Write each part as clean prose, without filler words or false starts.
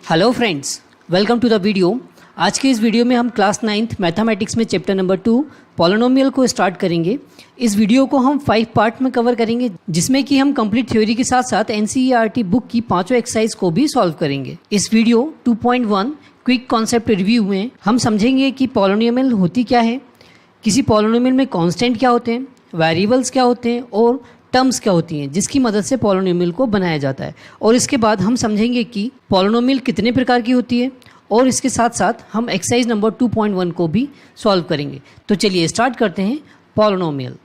Hello friends, welcome to the video. आज के इस वीडियो में हम क्लास 9th मैथमेटिक्स में चैप्टर नंबर 2 पॉलिनोमियल को स्टार्ट करेंगे। इस वीडियो को हम 5 पार्ट में कवर करेंगे, जिसमें कि हम कंप्लीट थ्योरी के साथ साथ एनसीईआरटी बुक की 5 एक्सरसाइज को भी सॉल्व करेंगे। इस वीडियो 2.1 क्विक कॉन्सेप्ट रिव्यू में हम समझेंगे कि पॉलिनोमियल होती क्या है, किसी पॉलिनोमियल में कांस्टेंट क्या होते हैं, वेरिएबल्स क्या होते हैं और टर्म्स क्या होती हैं जिसकी मदद से पॉलिनोमियल को बनाया जाता है। और इसके बाद हम समझेंगे कि पॉलिनोमियल कितने प्रकार की होती है और इसके साथ साथ हम एक्सरसाइज नंबर 2.1 को भी सॉल्व करेंगे। तो चलिए स्टार्ट करते हैं पॉलिनोमियल।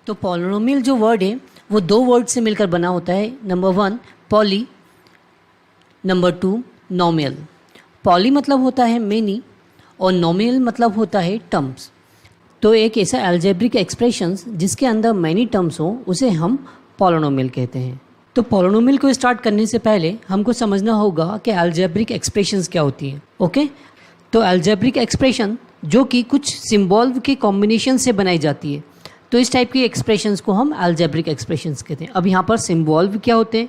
तो पॉलिनोमियल जो वर्ड है वो 2 वर्ड से मिलकर बना होता है। Number 1 poly, number 2 नॉमियल। पॉली मतलब होता है मेनी और नॉमियल मतलब होता है टर्म्स। तो एक ऐसा अलजेब्रिक एक्सप्रेशंस जिसके अंदर मैनी टर्म्स हो उसे हम पॉलिनोमियल कहते हैं। तो पॉलिनोमियल को स्टार्ट करने से पहले हमको समझना होगा कि अलजेब्रिक एक्सप्रेशंस क्या होती हैं। ओके, तो अलजेब्रिक एक्सप्रेशन जो कि कुछ सिंबल के कॉम्बिनेशन से बनाई जाती है, तो इस टाइप की एक्सप्रेशंस को हम अलजेब्रिक एक्सप्रेशंस कहते हैं। अब यहाँ पर सिंबल क्या होते हैं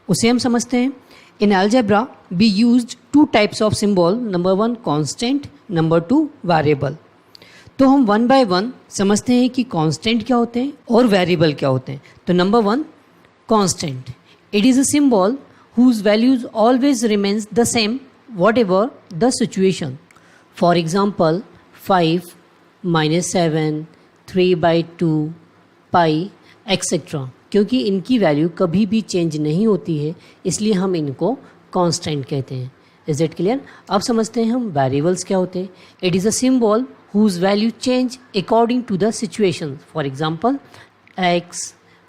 उसे हम समझते हैं। In algebra we used 2 types of symbol, number 1 constant, number 2 variable. तो हम 1 बाय 1 समझते हैं कि कांस्टेंट क्या होते हैं और वेरिएबल क्या होते हैं। तो number 1 constant, it is a symbol whose values always remains the same whatever the situation. For example 5, -7, 3/2, pi etc. क्योंकि इनकी वैल्यू कभी भी चेंज नहीं होती है इसलिए हम इनको कांस्टेंट कहते हैं। Is it clear? अब समझते हैं हम वेरिएबल्स क्या होते हैं। It is a symbol whose value change according to the situation. For example x,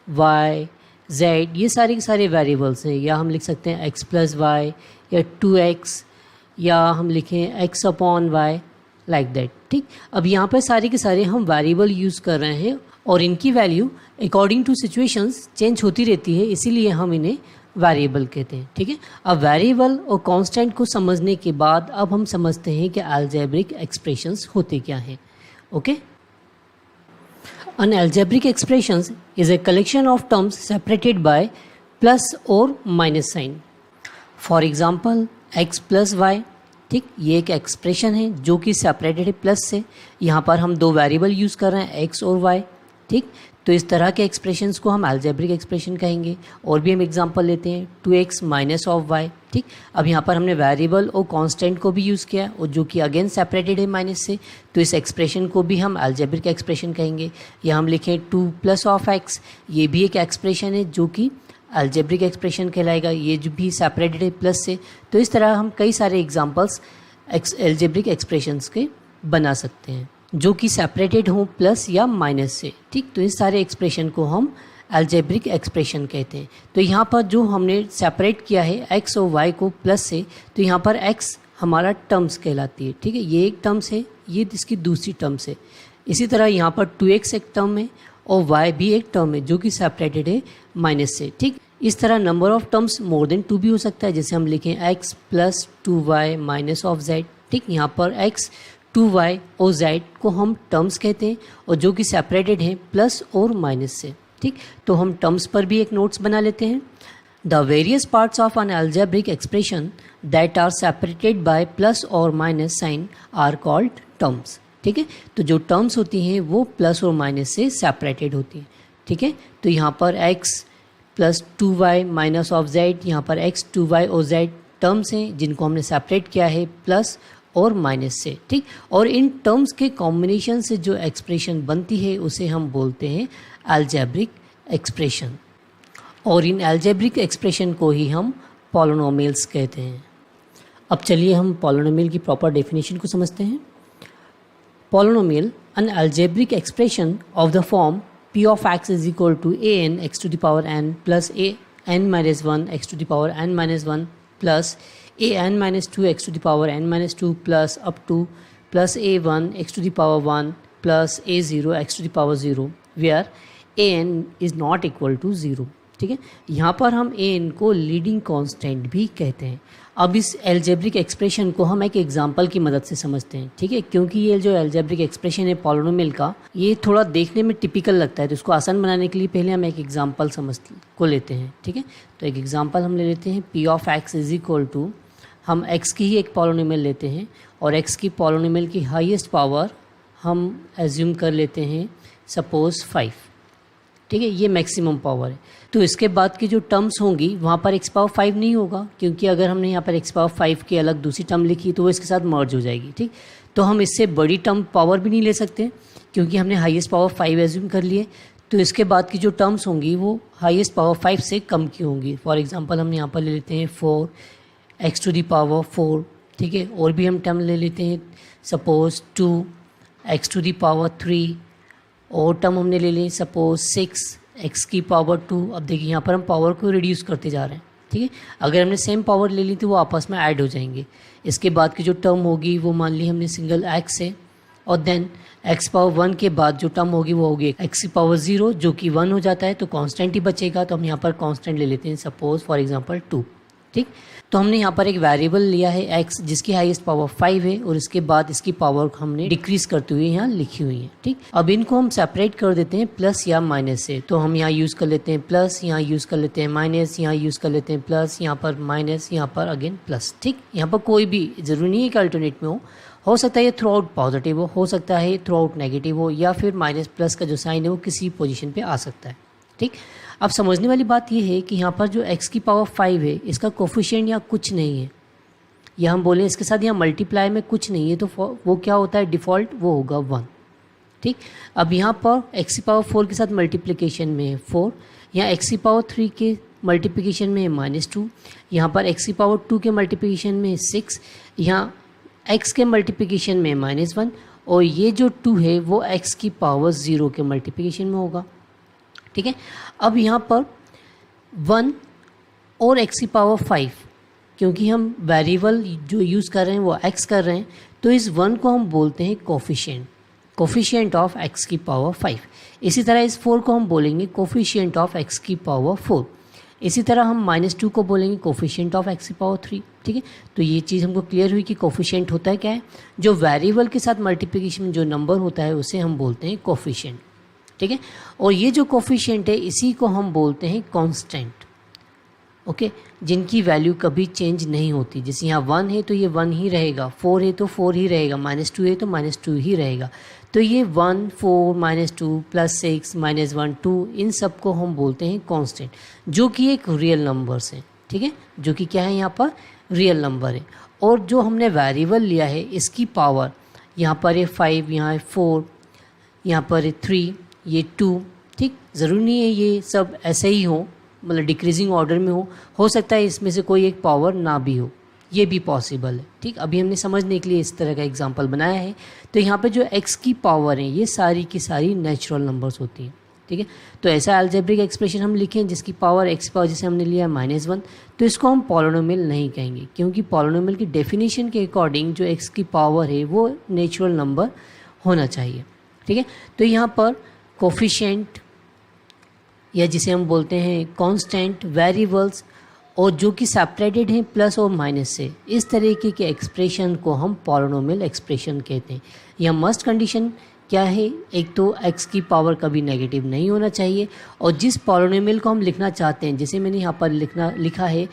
y, z, ये सारे के सारे वेरिएबल्स हैं। या हम लिख सकते हैं x + y या 2x, या हम लिखें x upon y, like that. ठीक, अब यहाँ पर सारे के सारे हम वेरिएबल यूज़ कर रहे हैं और इनकी value according to situations change होती रहती है, इसीलिए हम इन्हें वेरिएबल कहते हैं। ठीक है, अब वेरिएबल और कांस्टेंट को समझने के बाद अब हम समझते हैं कि अलजेब्रिक एक्सप्रेशंस होते क्या हैं। Okay, an algebraic expressions is a collection of terms separated by plus और minus sign. For example x + y, ठीक, ये एक एक्सप्रेशन है जो कि सेपरेटेड है प्लस से। यहाँ पर हम 2 वेरिएबल यूज़ कर रहे हैं x और y। ठीक, तो इस तरह के एक्सप्रेशंस को हम अलजेब्रिक एक्सप्रेशन कहेंगे। और भी हम एग्जांपल लेते हैं 2x - y। ठीक, अब यहाँ पर हमने वेरिएबल और कांस्टेंट को भी यूज़ किया और जो कि अगेन सेपरेटेड है माइनस से, तो इस एक्सप्रेशन को भी हम अलजेब्रिक एक्सप्रेशन कहेंगे। या हम लिखें 2 + x, ये भी एक एक्सप्रेशन है जो कि अलजेब्रिक एक्सप्रेशन कहलाएगा, ये जो भी सेपरेटेड है प्लस से। तो इस तरह हम कई सारे एग्जाम्पल्स अलजेब्रिक एक्सप्रेशंस के बना सकते हैं जो कि सेपरेटेड हों प्लस या माइनस से। ठीक, तो इस सारे एक्सप्रेशन को हम अलजेब्रिक एक्सप्रेशन कहते हैं। तो यहाँ पर जो हमने सेपरेट किया है x और y को प्लस से, तो यहाँ पर x हमारा टर्म्स कहलाती है। ठीक है, ये एक टर्म्स है, ये इसकी दूसरी टर्म्स है। इसी तरह यहाँ पर 2x एक टर्म है और y भी एक टर्म है जो कि सेपरेटेड है माइनस से। ठीक, इस तरह number of terms more than 2 भी हो सकता है, जैसे हम लिखें x + 2y - z। ठीक, यहाँ पर x, 2y और z को हम टर्म्स कहते हैं और जो कि सेपरेटेड हैं प्लस और माइनस से। ठीक, तो हम टर्म्स पर भी एक नोट्स बना लेते हैं। The various parts of an algebraic expression that are separated by plus और minus sign are called terms. ठीक है, तो जो टर्म्स होती हैं वो प्लस और माइनस से सेपरेटेड होती हैं। ठीक है, तो यहाँ पर x + 2y - z, यहाँ पर x, 2y और z टर्म्स हैं जिनको हमने सेपरेट किया है प्लस और माइनस से। ठीक, और इन टर्म्स के कॉम्बिनेशन से जो एक्सप्रेशन बनती है उसे हम बोलते हैं अलजेब्रिक एक्सप्रेशन, और इन अलजेब्रिक एक्सप्रेशन को ही हम पॉलिनोमियल्स कहते हैं। अब चलिए हम पॉलिनोमियल की प्रॉपर डेफिनेशन को समझते हैं। Polynomial N algebraic expression of the form p of x is equal to an x to the power n plus a n minus 1 x to the power n minus 1 plus a n minus 2 x to the power n minus 2 plus up to plus a 1 x to the power 1 plus a 0 x to the power 0 where a n is not equal to 0. ठीक है। यहाँ पर हम N को leading constant भी कहते हैं। अब इस एल्जेब्रिक एक्सप्रेशन को हम एक एग्जांपल की मदद से समझते हैं, ठीक है, क्योंकि ये जो एल्जेब्रिक एक्सप्रेशन है पॉलिनोमियल का, ये थोड़ा देखने में टिपिकल लगता है, तो इसको आसान बनाने के लिए पहले हम एक एग्जांपल को लेते हैं, ठीक है। तो एक एग्जांपल हम ले लेते हैं, p of x is equal to, हम एक्स की ही एक पॉलिनोमियल लेते हैं और एक्स की पॉलिनोमियल की हाईएस्ट पावर हम एज्यूम कर लेते हैं सपोज 5, ठीक है, ये मैक्सिमम पावर है। तो इसके बाद की जो टर्म्स होंगी वहाँ पर एक्स पावर 5 नहीं होगा, क्योंकि अगर हमने यहाँ पर एक्स पावर 5 की अलग दूसरी टर्म लिखी तो वो इसके साथ मर्ज हो जाएगी, ठीक। तो हम इससे बड़ी टर्म पावर भी नहीं ले सकते, क्योंकि हमने हाईएस्ट पावर 5 एज्यूम कर लिए। तो इसके बाद की जो टर्म्स होंगी वो हाईएस्ट पावर 5 से कम की होंगी। फॉर एग्जांपल हम यहाँ पर ले लेते हैं 4 एक्स टू दी पावर 4, ठीक है। और भी हम टर्म ले लेते हैं suppose 2 x to the power 3, और टर्म हमने ले ली सपोज 6 एक्स की पावर 2। अब देखिए यहाँ पर हम पावर को रिड्यूस करते जा रहे हैं, ठीक है। अगर हमने सेम पावर ले ली तो वो आपस में ऐड हो जाएंगे। इसके बाद की जो टर्म होगी वो मान ली हमने सिंगल एक्स है, और देन एक्स पावर 1 के बाद जो टर्म होगी वो होगी एक्स की पावर 0, जो कि 1 हो जाता है, तो कांस्टेंट ही बचेगा। तो हम यहाँ पर कांस्टेंट ले लेते हैं सपोज फॉर एग्जांपल 2, ठीक। तो हमने यहाँ पर एक वेरिएबल लिया है x, जिसकी हाईएस्ट पावर 5 है, और इसके बाद इसकी पावर हमने डिक्रीज करते हुए यहाँ लिखी हुई है, ठीक। अब इनको हम सेपरेट कर देते हैं प्लस या माइनस से। तो हम यहाँ यूज़ कर लेते हैं प्लस, यहाँ यूज़ कर लेते हैं माइनस, यहाँ यूज़ कर लेते हैं प्लस, यहाँ पर माइनस, यहाँ पर अगेन प्लस, ठीक। यहाँ पर कोई भी ज़रूरी नहीं है कि अल्टरनेट में हो सकता है ये थ्रू आउट पॉजिटिव हो सकता है थ्रू आउट नेगेटिव हो, या फिर माइनस प्लस का जो साइन है वो किसी पोजीशन पे आ सकता है, ठीक। अब समझने वाली बात ये है कि यहाँ पर जो x की पावर 5 है इसका कोफिशिएंट यहाँ कुछ नहीं है, या हम बोलें इसके साथ यहाँ मल्टीप्लाई में कुछ नहीं है, तो वो क्या होता है डिफ़ॉल्ट, वो होगा 1, ठीक। अब यहाँ पर x की पावर 4 के साथ मल्टीप्लिकेशन में है 4, यहाँ x की पावर 3 के मल्टीप्लिकेशन में है -2, यहाँ पर x की पावर 2 के मल्टीप्लिकेशन में 6, यहाँ x के मल्टीप्लिकेशन में -1, और ये जो 2 है वो x की पावर 0 के मल्टीप्लिकेशन में होगा, ठीक है। अब यहाँ पर 1 और x की पावर 5, क्योंकि हम वेरिएबल जो यूज़ कर रहे हैं वो x कर रहे हैं, तो इस 1 को हम बोलते हैं कोफिशिएंट ऑफ x की पावर 5। इसी तरह इस 4 को हम बोलेंगे कोफिशिएंट ऑफ x की पावर 4। इसी तरह हम -2 को बोलेंगे कोफिशिएंट ऑफ x की पावर 3, ठीक है। तो ये चीज़ हमको क्लियर हुई कि कोफिशिएंट होता है क्या है, जो वेरिएबल के साथ मल्टीप्लिकेशन में जो नंबर होता है उसे हम बोलते हैं कोफिशिएंट, ठीक है। और ये जो कोफिशिएंट है इसी को हम बोलते हैं कांस्टेंट, ओके, जिनकी वैल्यू कभी चेंज नहीं होती। जैसे यहाँ 1 है तो ये 1 ही रहेगा, 4 है तो 4 ही रहेगा, -2 है तो -2 ही रहेगा। तो ये 1 4 -2 +6 -1 2, इन सब को हम बोलते हैं कांस्टेंट, जो कि एक रियल नंबर्स हैं, ठीक है, जो कि क्या है यहाँ पर रियल नंबर है। और जो हमने वेरिएबल लिया है इसकी पावर यहाँ पर है 5, यहाँ है 4, यहाँ पर है 3, ये 2, ठीक। ज़रूरी नहीं है ये सब ऐसे ही हो, मतलब डिक्रीजिंग ऑर्डर में हो सकता है इसमें से कोई एक पावर ना भी हो, ये भी पॉसिबल है, ठीक। अभी हमने समझने के लिए इस तरह का एग्जांपल बनाया है। तो यहाँ पे जो x की पावर है ये सारी की सारी नेचुरल नंबर्स होती हैं, ठीक है। तो ऐसा अलजेब्रिक एक्सप्रेशन हम लिखें जिसकी पावर x पावर जैसे हमने लिया है -1, तो इसको हम पॉलिनोमियल नहीं कहेंगे, क्योंकि पॉलिनोमियल की डेफिनेशन के अकॉर्डिंग जो x की पावर है वो नेचुरल नंबर होना चाहिए, ठीक है। तो यहाँ पर कोफिशिएंट, या जिसे हम बोलते हैं कांस्टेंट, वेरिएबल्स, और जो कि सेपरेटेड हैं प्लस और माइनस से, इस तरीके के एक्सप्रेशन को हम पॉलिनोमियल एक्सप्रेशन कहते हैं। यह मस्ट कंडीशन क्या है, एक तो x की पावर कभी नेगेटिव नहीं होना चाहिए, और जिस पॉलिनोमियल को हम लिखना चाहते हैं, जैसे मैंने यहाँ पर लिखा है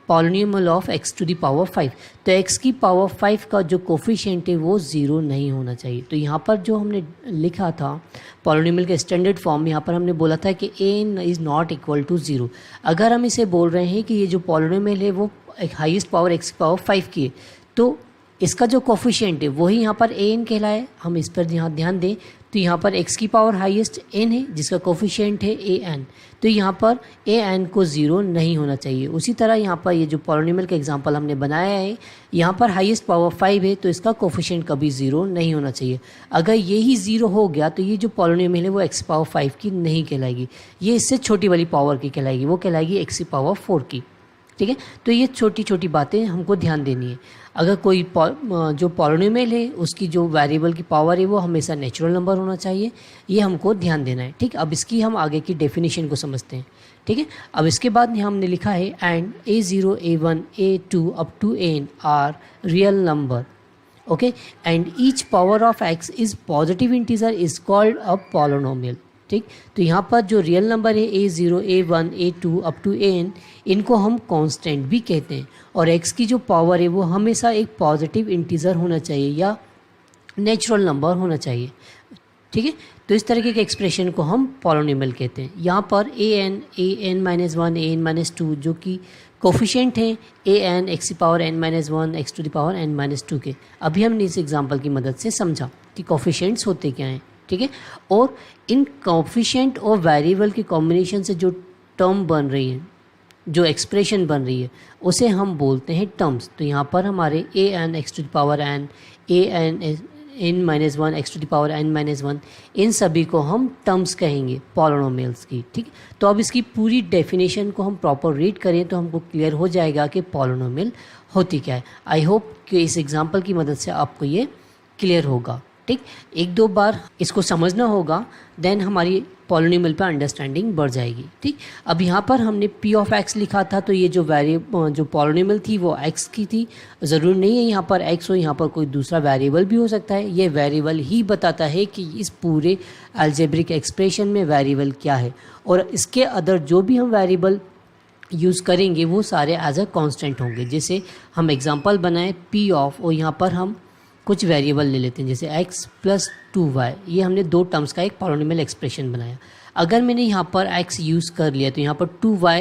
polynomial of x to the power 5, तो x की पावर 5 का जो कोफिशिएंट है वो 0 नहीं होना चाहिए। तो यहाँ पर जो हमने लिखा था पॉलिनोमियल के स्टैंडर्ड फॉर्म, यहाँ पर हमने बोला था कि a is not equal to 0। अगर हम इसे बोल रहे हैं कि ये जो पॉलिनोमियल है वो एक हाईएस्ट पावर x की पावर 5 की है, तो इसका जो कोफिशिएंट है वही यहाँ पर an कहलाए। हम इस पर यहाँ ध्यान दें तो यहाँ पर x की पावर हाईएस्ट n है जिसका कोफिशिएंट है an, तो यहाँ पर an को 0 नहीं होना चाहिए। उसी तरह यहाँ पर ये जो पॉलिनोमियल का एग्जांपल हमने बनाया है, यहाँ पर हाईएस्ट पावर 5 है तो इसका कोफिशिएंट कभी 0 नहीं होना चाहिए। अगर ये ही 0 हो गया तो ये जो पॉलिनोमियल है वो x पावर 5 की नहीं कहलाएगी, ये इससे छोटी वाली पावर की कहलाएगी, वो कहलाएगी x की पावर 4 की, ठीक है। तो ये छोटी छोटी बातें हमको ध्यान देनी है। अगर कोई जो पॉलिनोमियल है उसकी जो वेरिएबल की पावर है वो हमेशा नेचुरल नंबर होना चाहिए, ये हमको ध्यान देना है। ठीक, अब इसकी हम आगे की डेफिनेशन को समझते हैं। ठीक है, अब इसके बाद हमने लिखा है and A0 A1 A2 up to n are real number, okay, and each power of x is positive integer is called a polynomial. ठीक, तो यहाँ पर जो रियल नंबर है A0 A1 A2 up to n, इनको हम constant भी कहते हैं, और x की जो पावर है वो हमेशा एक पॉजिटिव इंटीजर होना चाहिए या नेचुरल नंबर होना चाहिए। ठीक है, तो इस तरीके के एक्सप्रेशन को हम पॉलिनोमियल कहते हैं। यहाँ पर an -1 an -2 जो कि कोफिशिएंट हैं an x power n-1 x to the power n-2 के, अभी हमने इस एग्जांपल की मदद से समझा कि कोफिशिएंट्स होते क्या हैं। ठीक है, और इन कोफिशिएंट और वेरिएबल के कॉम्बिनेशन से जो टर्म बन रही है, जो एक्सप्रेशन बन रही है, उसे हम बोलते हैं टर्म्स। तो यहाँ पर हमारे an x to the power n, an n-1 x to the power n-1, इन सभी को हम टर्म्स कहेंगे पॉलिनोमियल्स की। ठीक, तो अब इसकी पूरी डेफिनेशन को हम प्रॉपर रीड करें तो हमको क्लियर हो जाएगा कि पॉलिनोमियल होती क्या है। आई होप कि इस एग्जांपल की मदद से आपको ये क्लियर होगा। ठीक, एक दो बार इसको समझना होगा, देन हमारी पॉलिनोमियल पर अंडरस्टैंडिंग बढ़ जाएगी। ठीक, अब यहाँ पर हमने p ऑफ x लिखा था, तो ये जो जो पॉलिनोमियल थी वो x की थी। ज़रूर नहीं है यहाँ पर x हो, यहाँ पर कोई दूसरा वेरिएबल भी हो सकता है। ये वेरिएबल ही बताता है कि इस पूरे अलजेब्रिक एक्सप्रेशन में वेरिएबल क्या है, और इसके अदर जो भी हम वेरिएबल यूज़ करेंगे वो सारे एज अ कांस्टेंट होंगे। जैसे हम एग्जांपल बनाएं p ऑफ, और यहाँ पर हम कुछ वेरिएबल ले लेते हैं जैसे x प्लस 2y, ये हमने दो टर्म्स का एक पॉलिनोमियल एक्सप्रेशन बनाया। अगर मैंने यहाँ पर x यूज़ कर लिया तो यहाँ पर 2y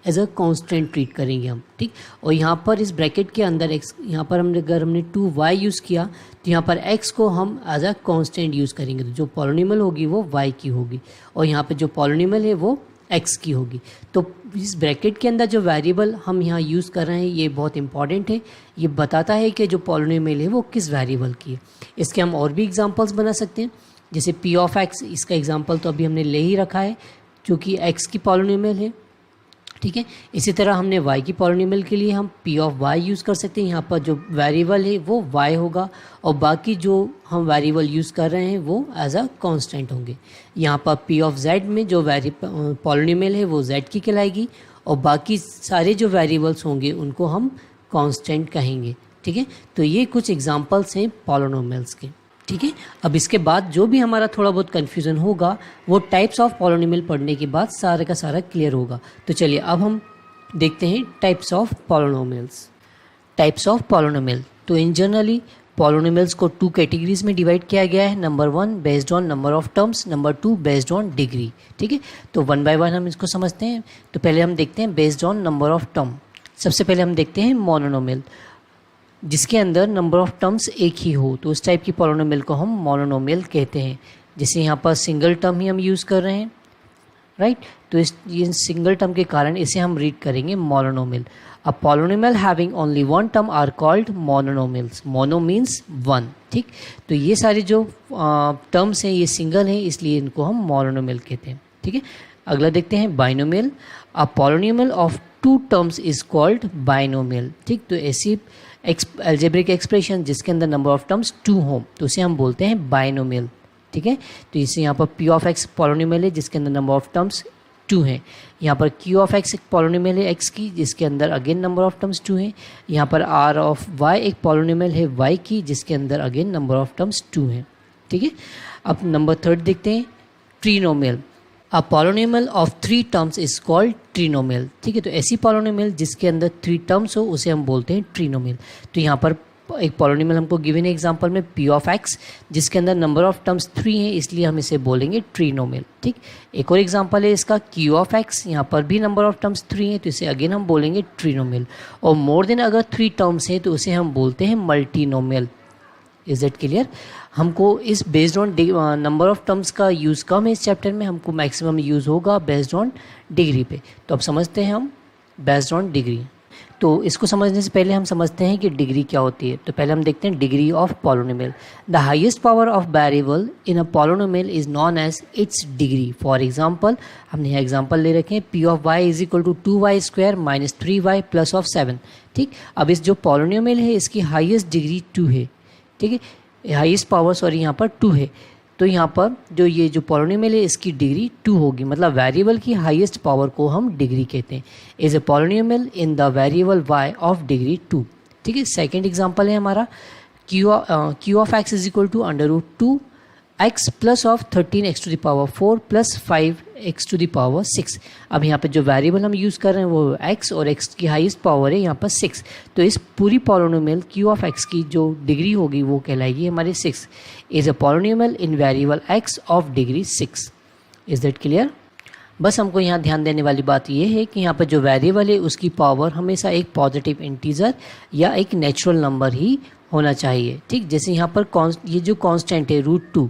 as a constant treat करेंगे हम। ठीक, और यहाँ पर इस ब्रैकेट के अंदर x, यहाँ पर अगर हमने 2y यूज़ किया तो यहाँ पर x को हम एज अ कांस्टेंट यूज़ करेंगे, तो जो पॉलिनोमियल होगी वो y की होगी, और यहाँ पर जो पॉलिनोमियल है वो x की होगी। तो इस ब्रैकेट के अंदर जो वेरिएबल हम यहाँ यूज़ कर रहे हैं ये बहुत इंपॉर्टेंट है, ये बताता है कि जो पॉलिनोमियल है वो किस वेरिएबल की है। इसके हम और भी एग्जांपल्स बना सकते हैं, जैसे p ऑफ x, इसका एग्जांपल तो अभी हमने ले ही रखा है जो कि x की पॉलिनोमियल है। ठीक है, इसी तरह हमने y की पॉलिनोमियल के लिए हम p ऑफ y यूज़ कर सकते हैं। यहाँ पर जो वेरिएबल है वो y होगा, और बाकी जो हम वेरिएबल यूज़ कर रहे हैं वो एज अ कांस्टेंट होंगे। यहाँ पर p ऑफ z में जो पॉलिनोमियल है वो z की कहलाएगी, और बाकी सारे जो वेरिएबल्स होंगे उनको हम कांस्टेंट कहेंगे। ठीक है, तो ये कुछ एग्जांपल्स हैं पॉलिनोमियल्स के। ठीक है, अब इसके बाद जो भी हमारा थोड़ा बहुत कन्फ्यूज़न होगा वो टाइप्स ऑफ पॉलिनोमियल पढ़ने के बाद सारा का सारा क्लियर होगा। तो चलिए अब हम देखते हैं types of polynomials. Types of polynomial, तो इन जनरली पॉलिनोमियल्स को टू कैटेगरीज में डिवाइड किया गया है। Number 1 based on number of terms, number 2 based on degree. ठीक है, तो वन बाय वन हम इसको समझते हैं। तो पहले हम देखते हैं based on number of term. सबसे पहले हम देखते हैं मोनोनोमियल, जिसके अंदर नंबर ऑफ टर्म्स एक ही हो, तो उस टाइप की पॉलिनोमियल को हम मोनोनोमियल कहते हैं। जैसे यहाँ पर सिंगल टर्म ही हम यूज़ कर रहे हैं, राइट, तो ये सिंगल टर्म के कारण इसे हम रीड करेंगे monomial. A polynomial having only one term are called monomials. Mono means one. ठीक, तो ये सारे जो टर्म्स हैं ये सिंगल हैं, इसलिए इनको हम मोनोनोमियल कहते हैं। ठीक है, अगला देखते हैं binomial. A polynomial of two terms is called binomial. ठीक, तो ऐसी अलजेब्रिक एक्सप्रेशन जिसके अंदर नंबर ऑफ टर्म्स 2 हो तो उसे हम बोलते हैं बाइनोमियल। ठीक है, तो इसे यहाँ पर p ऑफ x पॉलिनोमियल है जिसके अंदर नंबर ऑफ टर्म्स 2 हैं। यहाँ पर q ऑफ x एक पॉलिनोमियल है x की जिसके अंदर अगेन नंबर ऑफ टर्म्स 2 हैं। यहाँ पर r ऑफ y एक पॉलिनोमियल है y की जिसके अंदर अगेन नंबर ऑफ टर्म्स 2 हैं। ठीक है, अब नंबर 3 देखते हैं trinomial. A polynomial of 3 terms is called trinomial. ठीक है, तो ऐसी पॉलिनोमियल जिसके अंदर 3 टर्म्स हो उसे हम बोलते हैं ट्रिनोमियल। तो यहाँ पर एक पॉलिनोमियल हमको गिवन है एग्जांपल में p ऑफ x जिसके अंदर नंबर ऑफ टर्म्स 3 हैं, इसलिए हम इसे बोलेंगे ट्रिनोमियल। ठीक, एक और एग्जांपल है इसका q ऑफ x, यहाँ पर भी नंबर ऑफ टर्म्स 3 हैं तो इसे अगेन हम बोलेंगे ट्रिनोमियल। और मोर देन अगर 3 टर्म्स हैं तो उसे हम बोलते हैं मल्टीनोमियल। Is that clear? हमको इस based on number of terms का यूज़ कम है इस चैप्टर में, हमको मैक्सिमम यूज़ होगा बेस्ड ऑन डिग्री पे। तो अब समझते हैं हम बेस्ड ऑन डिग्री। तो इसको समझने से पहले हम समझते हैं कि डिग्री क्या होती है। तो पहले हम देखते हैं degree of polynomial. The highest power of variable in a polynomial is known as its degree. For example, हमने यहाँ एग्जांपल ले रखे हैं, p of y is equal to 2y² minus 3y plus of 7। ठीक, अब इस जो पॉलिनोमियल है इसकी हाईएस्ट डिग्री 2 है। ठीक है, हाईएस्ट पावर सॉरी यहाँ पर 2 है। तो यहाँ पर जो ये जो पॉलिनोमियल है इसकी डिग्री 2 होगी, मतलब वेरिएबल की हाईएस्ट पावर को हम डिग्री कहते हैं। Is a polynomial in the variable y of degree 2। ठीक है, सेकंड एग्जांपल है हमारा q of x is equal to √2x plus of 13x to the power 4 plus 5x to the power 6। अब यहाँ पे जो वेरिएबल हम यूज़ कर रहे हैं वो x और x की हाईएस्ट पावर है यहाँ पर 6। तो इस पूरी पॉलिनोमियल q ऑफ x की जो डिग्री होगी वो कहलाएगी हमारी 6। Is a polynomial in variable x of degree 6। Is that clear? बस हमको यहाँ ध्यान देने वाली बात ये है कि यहाँ पर जो वेरिएबल है उसकी पावर हमेशा एक पॉजिटिव इंटीजर या एक नेचुरल नंबर ही होना चाहिए। ठीक, जैसे यहाँ पर ये जो कांस्टेंट है √2,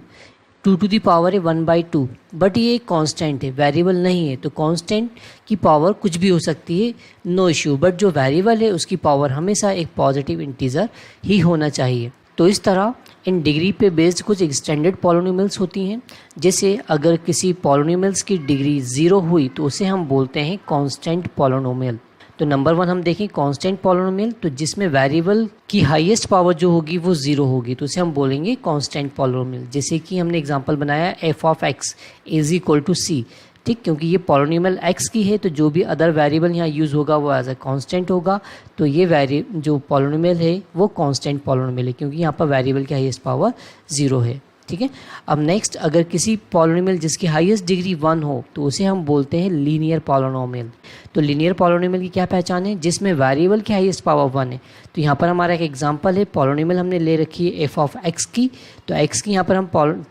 2 टू दी पावर है 1/2, बट ये एक कांस्टेंट है, वेरिएबल नहीं है। तो कांस्टेंट की पावर कुछ भी हो सकती है, नो इश्यू, बट जो वेरिएबल है उसकी पावर हमेशा एक पॉजिटिव इंटीजर ही होना चाहिए। तो इस तरह इन डिग्री पे बेस्ड कुछ एक्सटेंडेड पॉलिनोमियल्स होती हैं। जैसे अगर किसी पॉलिनोमियल्स की डिग्री 0 हुई तो उसे हम बोलते हैं कांस्टेंट पॉलिनोमियल। तो नंबर 1 हम देखें कांस्टेंट पॉलिनोमियल, तो जिसमें वेरिएबल की हाईएस्ट पावर जो होगी वो 0 होगी, तो उसे हम बोलेंगे कांस्टेंट पॉलिनोमियल। जैसे कि हमने एग्जांपल बनाया f of x is equal to c। ठीक, क्योंकि ये पॉलिनोमियल x की है तो जो भी अदर वेरिएबल यहाँ यूज़ होगा वो एज अ कांस्टेंट होगा। तो ये जो पॉलिनोमियल है वो कांस्टेंट पॉलिनोमियल है क्योंकि यहाँ पर वेरिएबल की हाईएस्ट पावर 0 है। ठीक है, अब नेक्स्ट अगर किसी पॉलिनोमियल जिसकी हाईएस्ट डिग्री 1 हो तो उसे हम बोलते हैं लीनियर पॉलिनोमियल। तो लीनियर पॉलिनोमियल की क्या पहचान है? जिसमें वेरिएबल की हाईएस्ट पावर 1 है। तो यहाँ पर हमारा एक एग्जांपल है, पॉलिनोमियल हमने ले रखी है f ऑफ x की। तो x की यहाँ पर हम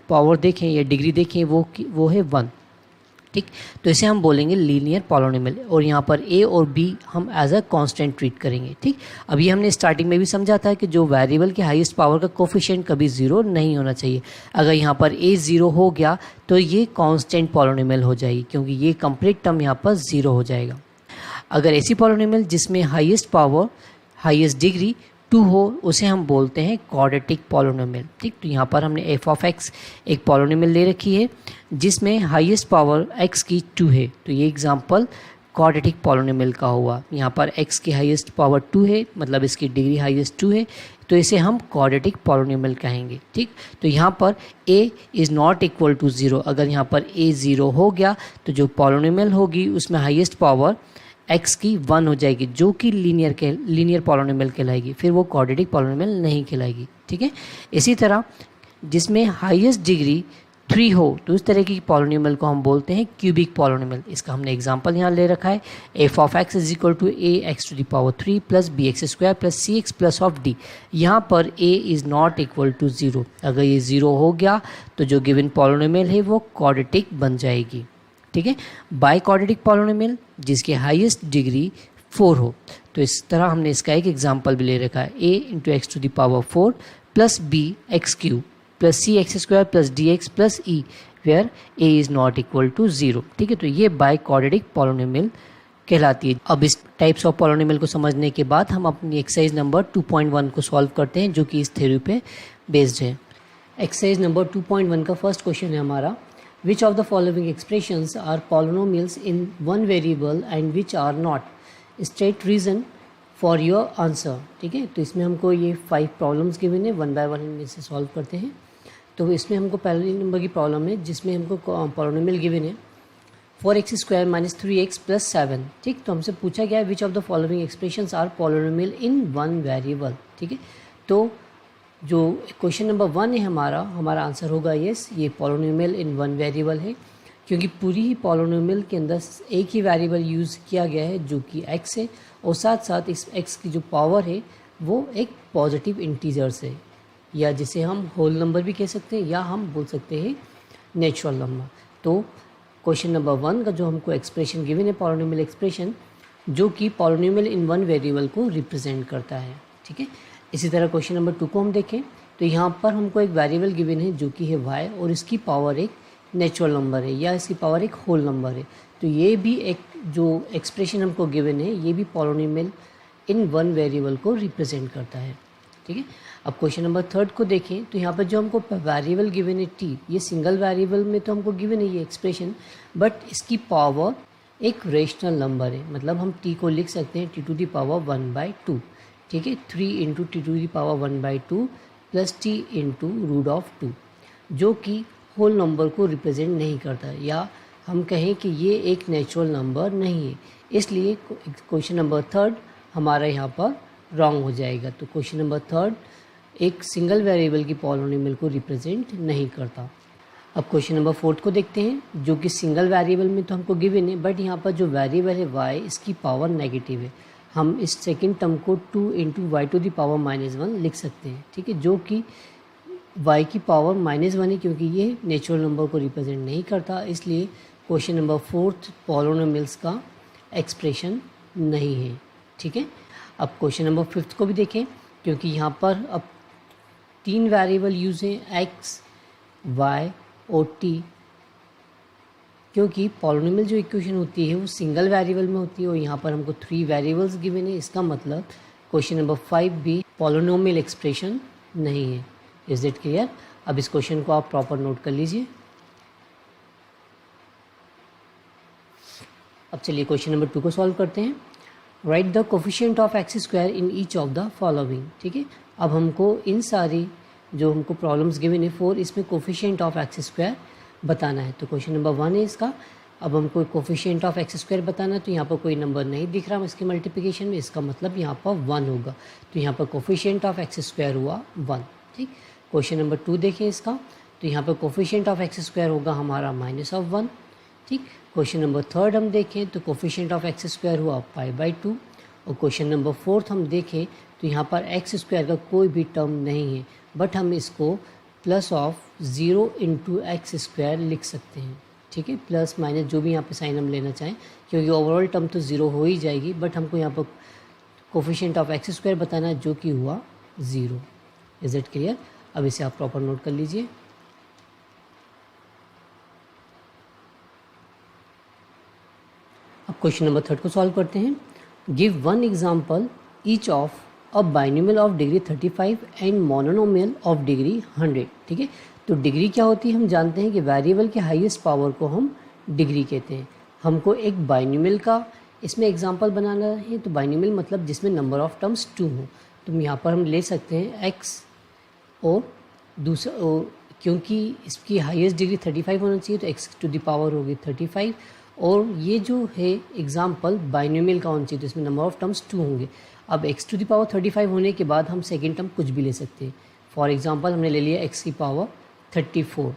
पावर देखें या डिग्री देखें वो है 1। ठीक, तो इसे हम बोलेंगे लीनियर पॉलिनोमियल, और यहाँ पर a और b हम एज अ कांस्टेंट ट्रीट करेंगे। ठीक, अभी हमने स्टार्टिंग में भी समझा था कि जो वेरिएबल की हाईएस्ट पावर का कोफिशिएंट कभी 0 नहीं होना चाहिए। अगर यहाँ पर a 0 हो गया तो ये कांस्टेंट पॉलिनोमियल हो जाएगी क्योंकि ये कंप्लीट टर्म यहाँ पर 0 हो जाएगा। अगर ऐसी पॉलिनोमियल जिसमें हाईएस्ट डिग्री 2 हो उसे हम बोलते हैं क्वाड्रेटिक पॉलिनोमियल। ठीक, तो यहाँ पर हमने f ऑफ x एक पॉलिनोमियल ले रखी है जिसमें हाईएस्ट पावर x की 2 है। तो ये एग्जांपल क्वाड्रेटिक पॉलिनोमियल का हुआ। यहाँ पर x की हाईएस्ट पावर 2 है, मतलब इसकी डिग्री हाईएस्ट 2 है, तो इसे हम क्वाड्रेटिक पॉलिनोमियल कहेंगे। ठीक, तो यहाँ पर a is not equal to 0। अगर यहाँ पर a 0 हो गया तो जो पॉलिनोमियल होगी उसमें हाईएस्ट पावर x की 1 हो जाएगी जो कि लीनियर पॉलिनोमियल कहलाएगी, फिर वो क्वाड्रेटिक पॉलिनोमियल नहीं कहलाएगी। ठीक है, इसी तरह जिसमें हाईएस्ट डिग्री 3 हो तो इस तरह की पॉलिनोमियल को हम बोलते हैं क्यूबिक पॉलिनोमियल। इसका हमने एग्जांपल यहाँ ले रखा है, f of x is equal to ax to the power 3 plus bx² plus cx plus of d। यहाँ पर a is not equal to 0। अगर ये 0 हो गया तो जो गिवन पॉलिनोमियल है वो क्वाड्रेटिक बन जाएगी। ठीक है, बाई क्वाड्रेटिक पॉलिनोमियल जिसकी हाईएस्ट डिग्री 4 हो। तो इस तरह हमने इसका एक एग्जांपल भी ले रखा है, a into x to the power 4 plus bx³ plus cx² plus dx plus e where a is not equal to 0। ठीक है, तो ये बाई क्वाड्रेटिक पॉलिनोमियल कहलाती है। अब इस टाइप्स ऑफ पॉलिनोमियल को समझने के बाद हम अपनी एक्सरसाइज नंबर 2.1 को सॉल्व करते हैं जो कि इस थ्योरी पे बेस्ड है। एक्सरसाइज नंबर 2.1 का फर्स्ट क्वेश्चन है हमारा, which of the following expressions are polynomials in one variable and which are not? State reason for your answer। ठीक है, तो इसमें हमको ये 5 प्रॉब्लम्स गिवन है, 1 बाय 1 हम इसे सॉल्व करते हैं। तो इसमें हमको पहले नंबर की प्रॉब्लम है जिसमें हमको पॉलिनोमियल गिवन है 4x² माइनस 3x प्लस 7। ठीक, तो हमसे पूछा गया है which of the following expressions are polynomial in one variable. ठीक है, तो जो क्वेश्चन नंबर 1 है हमारा आंसर होगा यस, ये पॉलिनोमियल इन वन वेरिएबल है क्योंकि पूरी ही पॉलिनोमियल के अंदर एक ही वेरिएबल यूज़ किया गया है जो कि x है, और साथ साथ इस x की जो पावर है वो एक पॉजिटिव इंटीजर्स है, या जिसे हम होल नंबर भी कह सकते हैं या हम बोल सकते हैं नेचुरल नंबर। तो क्वेश्चन नंबर 1 का जो हमको एक्सप्रेशन गिवन है पॉलिनोमियल एक्सप्रेशन जो कि पॉलिनोमियल इन वन वेरिएबल को रिप्रेजेंट करता है। ठीक है, इसी तरह क्वेश्चन नंबर 2 को हम देखें तो यहाँ पर हमको एक वेरिएबल गिवन है जो कि है y और इसकी पावर एक नेचुरल नंबर है या इसकी पावर एक होल नंबर है। तो ये भी एक जो एक्सप्रेशन हमको गिवन है ये भी पॉलिनोमियल इन वन वेरिएबल को रिप्रेजेंट करता है। ठीक है, अब क्वेश्चन नंबर थर्ड को देखें तो यहाँ पर जो हमको वेरिएबल गिवन है टी, ये सिंगल वेरिएबल में तो हमको गिवन है ये एक्सप्रेशन, बट इसकी पावर एक रेशनल नंबर है, मतलब हम टी को लिख सकते हैं टी टू दी पावर 1/2। ठीक है, 3 into t to the power 1/2 plus t into root of 2, जो कि होल नंबर को रिप्रेजेंट नहीं करता, या हम कहें कि ये एक नेचुरल नंबर नहीं है, इसलिए क्वेश्चन नंबर थर्ड हमारा यहाँ पर रॉन्ग हो जाएगा। तो क्वेश्चन नंबर थर्ड एक सिंगल वेरिएबल की पॉलिनोमियल को रिप्रेजेंट नहीं करता। अब क्वेश्चन नंबर फोर्थ को देखते हैं, जो कि सिंगल वेरिएबल में तो हमको गिवन है, बट यहाँ पर जो वेरिएबल है y, इसकी पावर नेगेटिव है। हम इस सेकेंड टर्म को 2 into y to the power -1 लिख सकते हैं। ठीक है, जो कि y की पावर -1 है, क्योंकि ये नेचुरल नंबर को रिप्रेजेंट नहीं करता, इसलिए क्वेश्चन नंबर फोर्थ पॉलिनोमियल्स का एक्सप्रेशन नहीं है। ठीक है, अब क्वेश्चन नंबर फिफ्थ को भी देखें, क्योंकि यहाँ पर अब 3 वेरिएबल यूज़ हैं x, y और t, क्योंकि पॉलिनोमियल जो इक्वेशन होती है वो सिंगल वेरिएबल में होती है, और यहाँ पर हमको 3 वेरिएबल्स गिवन है। इसका मतलब क्वेश्चन नंबर 5 भी पॉलिनोमियल एक्सप्रेशन नहीं है। Is it clear? अब इस क्वेश्चन को आप प्रॉपर नोट कर लीजिए। अब चलिए क्वेश्चन नंबर 2 को सॉल्व करते हैं। Right the coefficient of x square in each of the following. ठीक है, अब हमको इन सारी जो हमको प्रॉब्लम्स गिवन है 4, इसमें कोफिशिएंट ऑफ एक्स स्क्वायर बताना है। तो क्वेश्चन नंबर 1 है इसका। अब हमको कोफिशिएंट ऑफ एक्स स्क्वायर बताना है, तो यहाँ पर कोई नंबर नहीं दिख रहा इसके मल्टीप्लिकेशन में, इसका मतलब यहाँ पर 1 होगा। तो यहाँ पर कोफिशिएंट ऑफ एक्स स्क्वायर हुआ 1। ठीक, क्वेश्चन नंबर 2 देखें इसका, तो यहाँ पर कोफिशिएंट ऑफ एक्स स्क्वायर होगा हमारा -1। ठीक, क्वेश्चन नंबर थर्ड हम देखें तो कोफिशिएंट ऑफ एक्स स्क्वायर हुआ π/2, और क्वेश्चन नंबर फोर्थ हम देखें तो यहाँ पर एक्स स्क्वायर का कोई भी टर्म नहीं है, बट हम इसको plus of 0 into x square लिख सकते हैं। ठीक है, प्लस माइनस जो भी यहाँ पे साइन हम लेना चाहें, क्योंकि ओवरऑल टर्म तो 0 हो ही जाएगी, बट हमको यहाँ पर कोफिशिएंट ऑफ एक्स स्क्वायर बताना है, जो कि हुआ 0। Is it clear? अब इसे आप प्रॉपर नोट कर लीजिए। अब क्वेश्चन नंबर थर्ड को सॉल्व करते हैं। Give one example each of a binomial of degree 35 and monomial of degree 100। ठीक है, तो डिग्री क्या होती है हम जानते हैं कि वेरिएबल के हाईएस्ट पावर को हम डिग्री कहते हैं। हमको एक बाइनोमियल का इसमें एग्जांपल बनाना है, तो बाइनोमियल मतलब जिसमें नंबर ऑफ टर्म्स 2 हो, तो यहाँ पर हम ले सकते हैं x, और दूसरा क्योंकि इसकी हाईएस्ट डिग्री 35 होना चाहिए, तो x टू द पावर होगी 35, और ये जो है एग्जाम्पल बाइनोमियल का होना चाहिए, तो इसमें नंबर ऑफ टर्म्स 2 होंगे। अब x टू द पावर 35 होने के बाद हम सेकेंड टर्म कुछ भी ले सकते हैं। फॉर एग्जांपल हमने ले लिया x की पावर 34।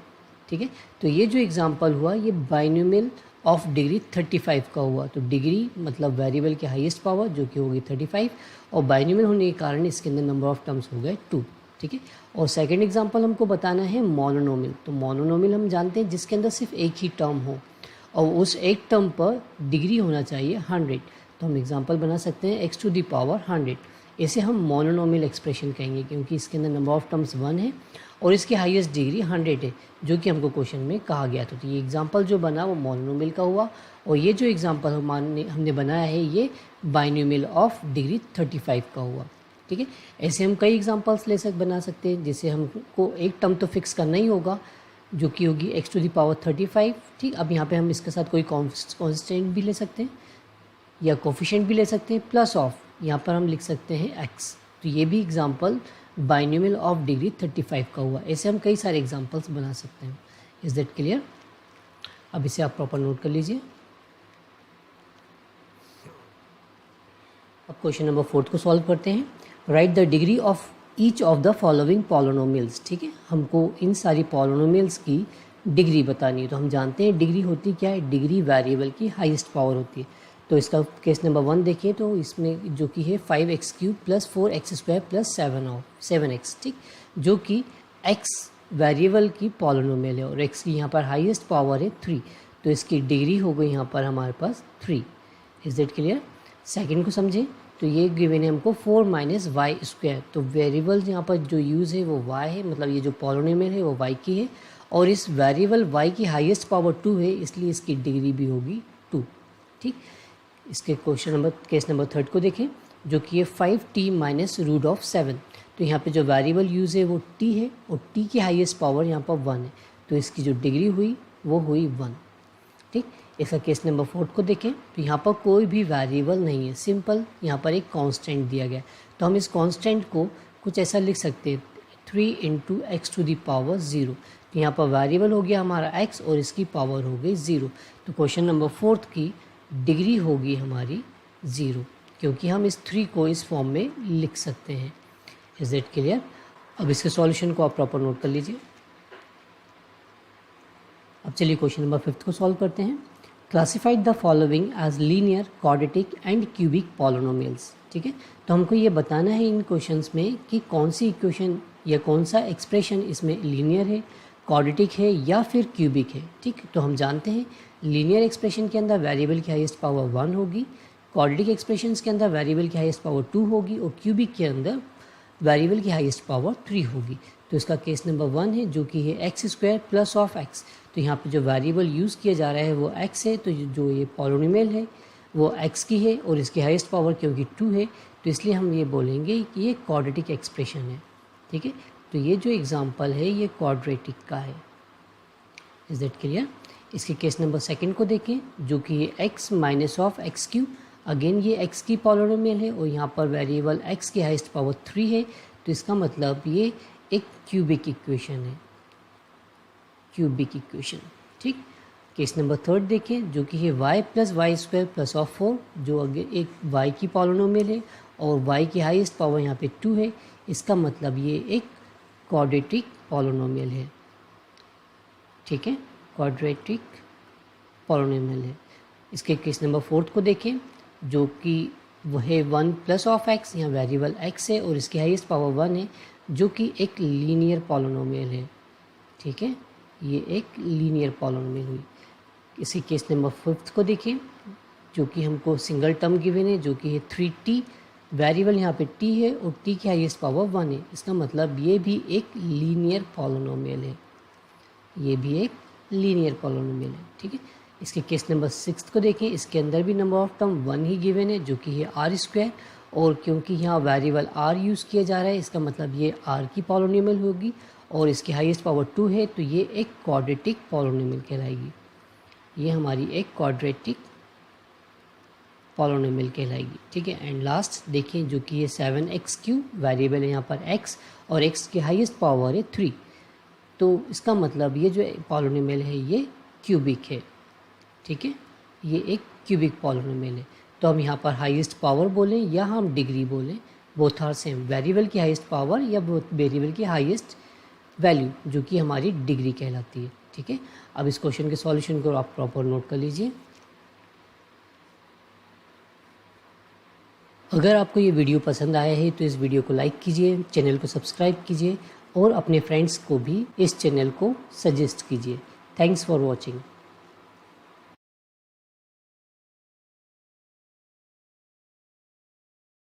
ठीक है, तो ये जो एग्जांपल हुआ ये बाइनोमियल ऑफ डिग्री 35 का हुआ। तो डिग्री मतलब वेरिएबल की हाईएस्ट पावर जो कि होगी 35, और बाइनोमियल होने के कारण इसके अंदर नंबर ऑफ टर्म्स हो गए 2। ठीक है, और सेकंड एग्जांपल हमको बताना है मोनोनोमियल। तो मोनोनोमियल हम जानते हैं जिसके अंदर सिर्फ एक ही टर्म हो, और उस एक टर्म पर डिग्री होना चाहिए 100। तो हम एग्जांपल बना सकते हैं x टू दी पावर 100। इसे हम मोनोनोमियल एक्सप्रेशन कहेंगे, क्योंकि इसके अंदर नंबर ऑफ टर्म्स 1 है और इसकी हाईएस्ट डिग्री 100 है, जो कि हमको क्वेश्चन में कहा गया था। तो ये एग्जांपल जो बना वो मोनोनोमियल का हुआ, और ये जो एग्जांपल हमने बनाया है ये बाइनोमियल ऑफ डिग्री 35 का हुआ। ठीक है, ऐसे हम कई एग्जांपल्स बना सकते हैं, जिससे हमको एक टर्म तो फिक्स करना ही होगा, जो कि होगी x टू दी पावर 35। ठीक, अब यहाँ पे हम इसके साथ कोई कॉन्स्टेंट भी ले सकते हैं या कोफिशिएंट भी ले सकते हैं, प्लस ऑफ यहाँ पर हम लिख सकते हैं x। तो ये भी एग्जांपल बाइनोमियल ऑफ डिग्री 35 का हुआ। ऐसे हम कई सारे एग्जांपल्स बना सकते हैं। Is that clear? अब इसे आप प्रॉपर नोट कर लीजिए। अब क्वेश्चन नंबर 4 को सॉल्व करते हैं। Right the degree of each of the following polynomials. ठीक है, हमको इन सारी पॉलिनोमियल्स की डिग्री बतानी है। तो हम जानते हैं डिग्री होती क्या है, डिग्री वेरिएबल की हाईएस्ट पावर होती है। तो इसका केस नंबर 1 देखिए, तो इसमें जो कि है 5x³ plus 4x² plus 7x। ठीक, जो कि x वेरिएबल की पॉलिनोमियल है, और x की यहाँ पर हाईएस्ट पावर है 3, तो इसकी डिग्री हो गई यहाँ पर हमारे पास 3। Is that clear? सेकंड को समझें, तो ये गिवन है हमको 4 - y²। तो वेरिएबल यहाँ पर जो यूज़ है वो y है, मतलब ये जो पॉलिनोमियल है वो y की है, और इस वेरिएबल y की हाईएस्ट पावर 2 है, इसलिए इसकी डिग्री भी होगी 2। ठीक, इसके केस नंबर 3 को देखें। जो कि है 5t माइनस रूट ऑफ 7। तो यहाँ पे जो वेरिएबल यूज़ है वो t है और t की हाईएस्ट पावर यहाँ पर 1 है, तो इसकी जो डिग्री हुई वो हुई 1। ठीक, इसका केस नंबर 4 को देखें तो यहाँ पर कोई भी वेरिएबल नहीं है, सिंपल यहाँ पर एक कांस्टेंट दिया गया है। तो हम इस कांस्टेंट को कुछ ऐसा लिख सकते हैं 3 into x to the power 0। तो यहाँ पर वेरिएबल हो गया हमारा x और इसकी पावर हो गई 0। तो क्वेश्चन नंबर 4 की डिग्री होगी हमारी 0, क्योंकि हम इस 3 को इस फॉर्म में लिख सकते हैं। Is it clear? अब इसके सॉल्यूशन को आप प्रॉपर नोट कर लीजिए। अब चलिए क्वेश्चन नंबर 5 को सॉल्व करते हैं। Classified the following as linear, quadratic and cubic polynomials. ठीक है, तो हमको ये बताना है इन क्वेश्चंस में कि कौन सी इक्वेशन या कौन सा एक्सप्रेशन इसमें लीनियर है, क्वाड्रेटिक है या फिर क्यूबिक है। ठीक, तो हम जानते हैं लीनियर एक्सप्रेशन के अंदर वेरिएबल की हाईएस्ट पावर 1 होगी, क्वाड्रेटिक एक्सप्रेशंस के अंदर वेरिएबल की हाईएस्ट पावर 2 होगी और क्यूबिक के अंदर वेरिएबल की हाईएस्ट पावर 3 होगी। तो इसका केस नंबर 1 है जो कि है x square plus of x. तो यहाँ पे जो वेरिएबल यूज़ किया जा रहा है वो x है, तो जो ये पॉलिनोमियल है वो x की है और इसकी हाईएस्ट पावर क्योंकि 2 है, तो इसलिए हम ये बोलेंगे कि ये क्वाड्रेटिक एक्सप्रेशन है। ठीक है, तो ये जो एग्जांपल है ये क्वाड्रेटिक का है। Is that clear? इसके केस नंबर 2 को देखें जो कि ये x minus of x cube. Again ये x की पॉलिनोमियल है और यहाँ पर वेरिएबल x की हाईएस्ट पावर 3 है, तो इसका मतलब ये एक क्यूबिक इक्वेशन है, क्यूबिक इक्वेशन। ठीक, केस नंबर 3 देखें जो कि है y plus y square plus of 4, जो अगे एक y की पॉलिनोमियल है और y की हाईएस्ट पावर यहाँ पे 2 है। इसका मतलब ये एक क्वाड्रेटिक पॉलिनोमियल है। ठीक है, क्वाड्रेटिक पॉलिनोमियल है। इसके केस नंबर 4 को देखें जो कि वह है 1 प्लस ऑफ एक्स, यहाँ वेरिएबल x है और इसकी हाईएस्ट पावर 1 है, जो कि एक लीनियर पॉलिनोमियल है। ठीक है, ये एक लीनियर पॉलिनोमियल हुई। इसी केस नंबर 5 को देखें जो कि हमको सिंगल टर्म गिवन है जो कि है 3t, वेरिएबल यहाँ पे t है और t की हाईएस्ट पावर 1 है। इसका मतलब ये भी एक लीनियर पॉलिनोमियल है, ये भी एक लीनियर पॉलिनोमियल है। ठीक है, इसके केस नंबर 6 को देखें, इसके अंदर भी number of term 1 he given है जो कि है आर स्क्वायर, और क्योंकि यहाँ वेरिएबल r यूज़ किया जा रहा है इसका मतलब ये r की पॉलिनोमियल होगी और इसकी हाईएस्ट पावर 2 है, तो ये एक क्वाड्रेटिक पॉलिनोमियल कहलाएगी। ये हमारी एक क्वाड्रेटिक पॉलिनोमियल कहलाएगी। ठीक है, एंड लास्ट देखिए जो कि ये 7x3, वेरिएबल है यहाँ पर x और x की हाईएस्ट पावर है 3, तो इसका मतलब ये जो पॉलिनोमियल है ये क्यूबिक है। ठीक है, ये एक क्यूबिक पॉलिनोमियल है। तो हम यहाँ पर हाईएस्ट पावर बोलें या हम डिग्री बोलें, बोथ आर सेम, वेरिएबल की हाईएस्ट पावर या वेरिएबल की हाईएस्ट वैल्यू, जो कि हमारी डिग्री कहलाती है। ठीक है, अब इस क्वेश्चन के सॉल्यूशन को आप प्रॉपर नोट कर लीजिए। अगर आपको ये वीडियो पसंद आया है तो इस वीडियो को लाइक कीजिए, चैनल को सब्सक्राइब कीजिए और अपने फ्रेंड्स को भी इस चैनल को सजेस्ट कीजिए। Thanks for watching.